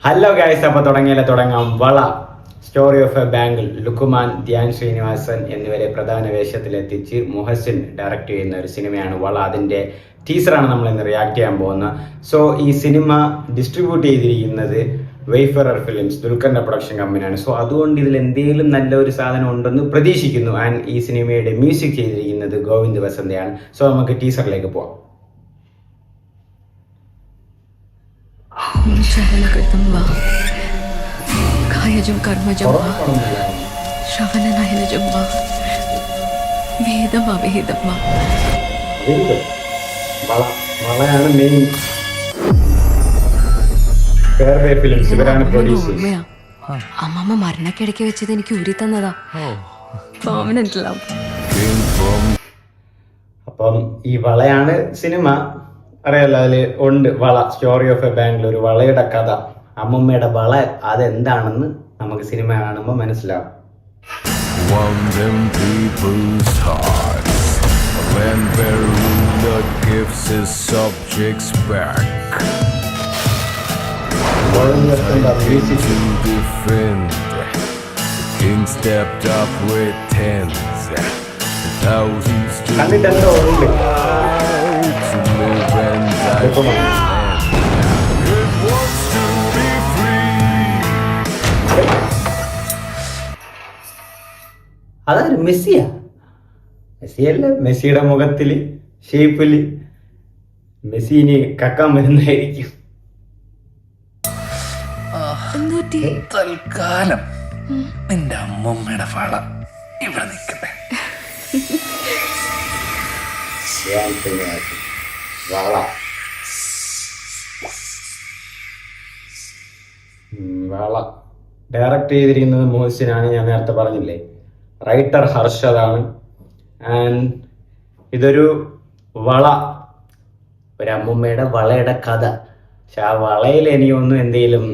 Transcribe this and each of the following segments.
Hello guys, അപ്പോൾ തുടങ്ങാം. Vala story of a bangle. Lukman, Dhyan Sreenivasan എന്നിവരെ പ്രധാന വേഷത്തിലെത്തിച്ച് മുഹസിൻ ഡയറക്റ്റ് ചെയ്യുന്ന ഒരു സിനിമയാണ് വള. അതിന്റെ ടീസറാണ് നമ്മൾ ഇന്ന് റിയാക്ട് ചെയ്യാൻ പോകുന്നത്. സോ ഈ സിനിമ ഡിസ്ട്രിബ്യൂട്ട് ചെയ്തിരിക്കുന്നത് വെയ്ഫറർ ഫിലിംസ്, ദുൽഖറിന്റെ പ്രൊഡക്ഷൻ കമ്പനിയാണ്. സോ അതുകൊണ്ട് ഇതിൽ എന്തെങ്കിലും നല്ലൊരു സാധനം ഉണ്ടെന്ന് പ്രതീക്ഷിക്കുന്നു. ആൻഡ് ഈ സിനിമയുടെ മ്യൂസിക് ചെയ്തിരിക്കുന്നത് ഗോവിന്ദ് വസന്തയാണ്. സോ നമുക്ക് ടീസറിലേക്ക് പോവാം. ചരണകൃതം വാ കായജം കർമ്മജം വാ ശ്രവണനയനജം വാ വേദം അവേദം വാ. വളയാണ് മെയിൻ. ഫിലിംസ് ഇവരാണ് പ്രൊഡ്യൂസേഴ്സ്. അമ്മമ്മ മരണക്കിടയ്ക്ക് വെച്ചത് എനിക്ക് ഊരി തന്നതാ. അപ്പം ഈ വളയാണ് സിനിമ. അറിയാലോ, അതില് ഉണ്ട് വള, സ്റ്റോറി ഓഫ് എ ബാംഗ്ലൂർ, ഒരു വളയുടെ കഥ. അമ്മമ്മയുടെ വള അതെന്താണെന്ന് നമുക്ക് സിനിമ കാണുമ്പോൾ മനസ്സിലാവും. കണ്ടിട്ടെന്തോ ഉണ്ട്. അതായത് മെസ്സിയല്ല, മെസ്സിയുടെ മുഖത്തില് ഷേപ്പില് മെസ്സിന് കക്കാൻ വരുന്നതായിരിക്കും. തൽക്കാലം നിന്റെ അമ്മമ്മയുടെ വള ഇവിടെ നിൽക്കട്ടെ. വള ഡയറക്റ്റ് ചെയ്തിരിക്കുന്നത് മുഹസിനാണ്, ഞാൻ നേരത്തെ പറഞ്ഞില്ലേ. റൈറ്റർ ഹർഷദാണ്. ആൻഡ് ഇതൊരു വള, ഒരു അമ്മൂമ്മയുടെ വളയുടെ കഥ. പക്ഷെ ആ വളയിൽ എനിക്കൊന്നും എന്തെങ്കിലും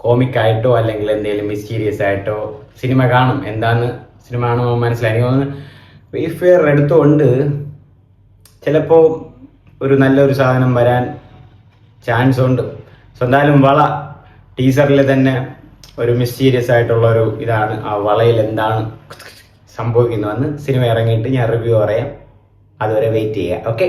കോമിക്കായിട്ടോ അല്ലെങ്കിൽ എന്തെങ്കിലും മിസ്റ്റീരിയസ് ആയിട്ടോ സിനിമ കാണും. എന്താന്ന് സിനിമ കാണുമ്പോൾ മനസ്സിലായി. എനിക്ക് തോന്നുന്നു വെയ്ഫെയർ എടുത്തുകൊണ്ട് ചിലപ്പോൾ ഒരു നല്ലൊരു സാധനം വരാൻ ചാൻസ് ഉണ്ട്. സോ എന്തായാലും വള ടീസറിൽ തന്നെ ഒരു മിസ്റ്റീരിയസ് ആയിട്ടുള്ള ഒരു ഇതാണ്. ആ വളയിൽ എന്താണ് സംഭവിക്കുന്നതെന്ന് സിനിമ ഇറങ്ങിയിട്ട് ഞാൻ റിവ്യൂ പറയാം. അതുവരെ വെയിറ്റ് ചെയ്യുക. ഓക്കെ.